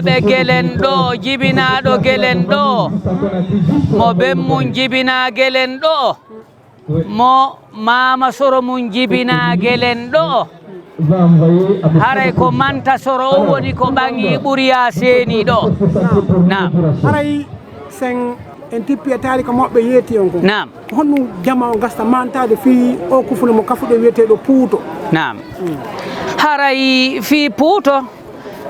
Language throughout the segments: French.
jibinaɓe gelen ɗo jibinaɗo gelen ɗo mo bemmum jibina gelen ɗo mo mama soro mum jibina gelen ɗo haray ko manta soro o woni ko ɓangi ɓuriya seeni ɗo nam haray sen en tippi taari ko moɓɓe yeeti on ko nam honno jama o gasta mantade fi o kufuno mo kafuɗo wiyeteɗo puuto nam haray fi puuto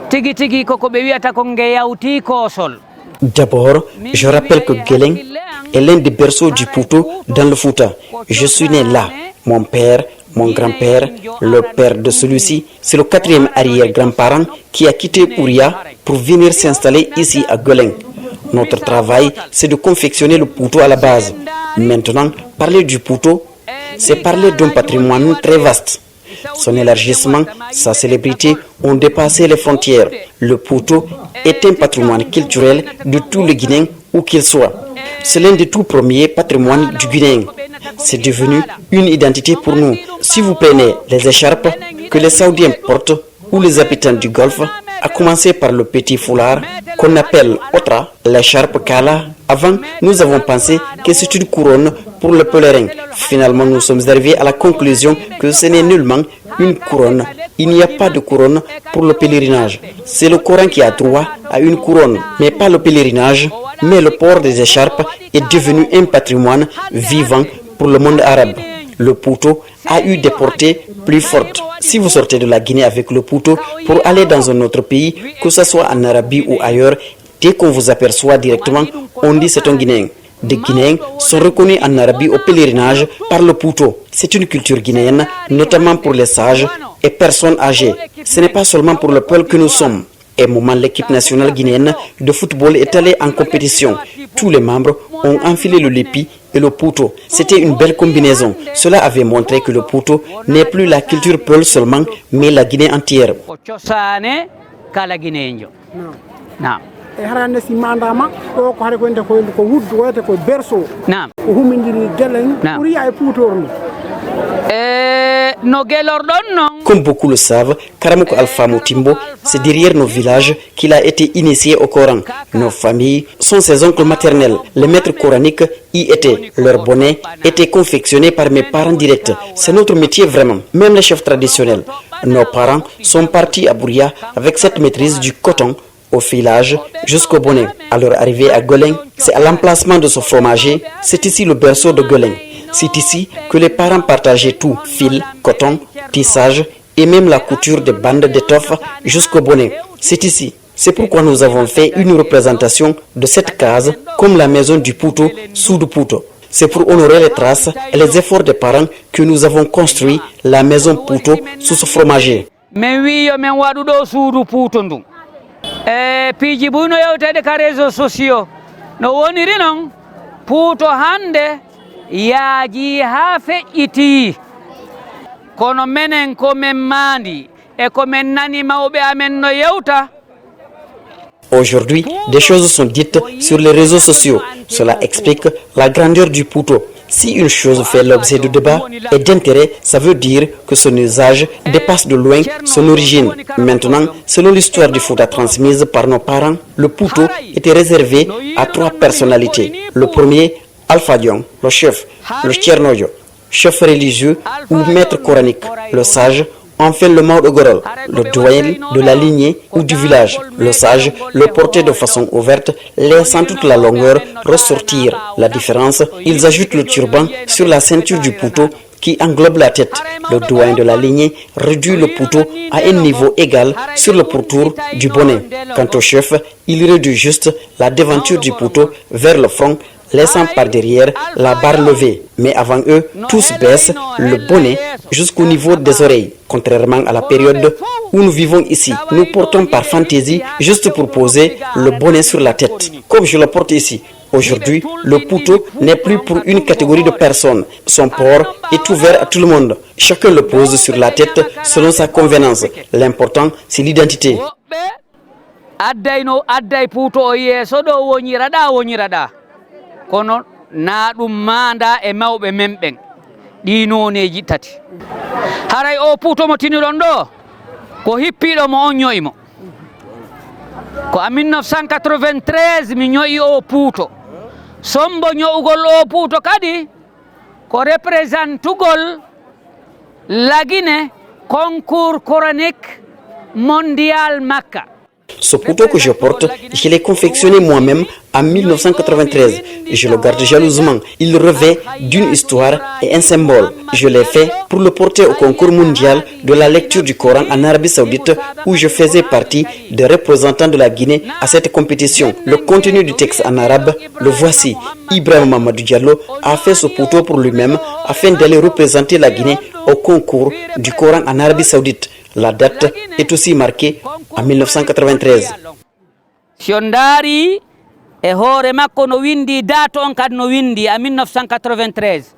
tigi tigi koko ɓe wiyata ko ngeyawti koosol. D'abord, je rappelle que Gueleng est l'un des berceaux du Pouto dans le Fouta. Je suis né là. Mon père, mon grand-père, le père de celui-ci, c'est le 4e arrière-grand-parent qui a quitté Ouria pour venir s'installer ici à Gueleng. Notre travail, c'est de confectionner le Pouto à la base. Maintenant, parler du Pouto, c'est parler d'un patrimoine très vaste. Son élargissement, sa célébrité ont dépassé les frontières. Le Pouto est un patrimoine culturel de tout le Guinéen, où qu'il soit. C'est l'un des tout premiers patrimoines du Guinéen. C'est devenu une identité pour nous. Si vous prenez les écharpes que les Saoudiens portent ou les habitants du Golfe, à commencer par le petit foulard qu'on appelle Otra, l'écharpe Kala. Avant, nous avons pensé que c'est une couronne pour le pèlerin. Finalement, nous sommes arrivés à la conclusion que ce n'est nullement une couronne. Il n'y a pas de couronne pour le pèlerinage. C'est le Coran qui a droit à une couronne, mais pas le pèlerinage. Mais le port des écharpes est devenu un patrimoine vivant pour le monde arabe. Le Pouto a eu des portées plus fortes. Si vous sortez de la Guinée avec le Pouto pour aller dans un autre pays, que ce soit en Arabie ou ailleurs, dès qu'on vous aperçoit directement, on dit c'est un Guinéen. Des Guinéens sont reconnus en Arabie au pèlerinage par le Pouto. C'est une culture guinéenne, notamment pour les sages et personnes âgées. Ce n'est pas seulement pour le peuple que nous sommes. Et au moment l'équipe nationale guinéenne de football est allée en compétition, tous les membres ont enfilé le lépi et le Pouto. C'était une belle combinaison. Cela avait montré que le Pouto n'est plus la culture peul seulement, mais la Guinée entière. e harande si mandama ɗo ko hade ko ende ko wuddu woyte ko berceau nam ko humindiri Gueleng ɓuuri ya e puutorno no gelorɗon non. Comme beaucoup le savent, Karamoko Alpha Mutimbo, c'est derrière nos villages qu'il a été initié au Coran. Nos familles sont ses oncles maternels. Les maîtres coraniques y étaient. Leurs bonnets étaient confectionnés par mes parents directs. C'est notre métier vraiment, même les chefs traditionnels. Nos parents sont partis à Bouria avec cette maîtrise du coton au filage jusqu'au bonnet. À leur arrivée à Gueleng, c'est à l'emplacement de ce fromager, c'est ici le berceau de Gueleng. C'est ici que les parents partageaient tout, fil, coton, tissage et même la couture des bandes d'étoffe jusqu'au bonnet. C'est ici. C'est pourquoi nous avons fait une représentation de cette case comme la maison du Pouto sous du Pouto. C'est pour honorer les traces et les efforts des parents que nous avons construit la maison Pouto sous ce fromager. Piiji buno yewtede ka réseaux sociaux no woniri non Pouto hande yaaji ha feƴƴiti kono menen ko men mandi e ko men nani mawɓe amen no yewta. Aujourd'hui, des choses sont dites sur les réseaux sociaux. Cela explique la grandeur du Pouto. Si une chose fait l'objet de débat et d'intérêt, ça veut dire que son usage dépasse de loin son origine. Maintenant, selon l'histoire du Fouta transmise par nos parents, le Pouto était réservé à 3 personnalités. Le premier, Alpha Diong, le chef, le Tchernoyo, chef religieux ou maître coranique, le sage. Enfin, le Maud Ogorol, le doyen de la lignée ou du village. Le sage le portait de façon ouverte, laissant toute la longueur ressortir. La différence, ils ajoutent le turban sur la ceinture du Pouto qui englobe la tête. Le doyen de la lignée réduit le Pouto à un niveau égal sur le pourtour du bonnet. Quant au chef, il réduit juste la devanture du Pouto vers le front, laissant par derrière la barre levée. Mais avant eux, tous baissent le bonnet jusqu'au niveau des oreilles. Contrairement à la période où nous vivons ici, nous portons par fantaisie juste pour poser le bonnet sur la tête, comme je le porte ici. Aujourd'hui, le Pouto n'est plus pour une catégorie de personnes. Son port est ouvert à tout le monde. Chacun le pose sur la tête selon sa convenance. L'important, c'est l'identité. Kono na ɗum manda e mawɓe men ɓen ɗi noneji tati haray o Pouto mo tiniɗon ɗo ko hippiɗo mo on ñoyimo En 1993, mi ñoyi o Puuto. Sombo ño'ugol o Puuto kadi ko représentugol la Guinée concours coranique mondial Makka. Ce couteau que je porte, je l'ai confectionné moi-même en 1993. Je le garde jalousement. Il revêt d'une histoire et un symbole. Je l'ai fait pour le porter au concours mondial de la lecture du Coran en Arabie Saoudite où je faisais partie des représentants de la Guinée à cette compétition. Le contenu du texte en arabe, le voici. Ibrahim Mamadou Diallo a fait ce couteau pour lui-même afin d'aller représenter la Guinée au concours du Coran en Arabie Saoudite. La date est aussi marquée en 1993. Siondari e hoore makko no windi date on kad no windi en 1993.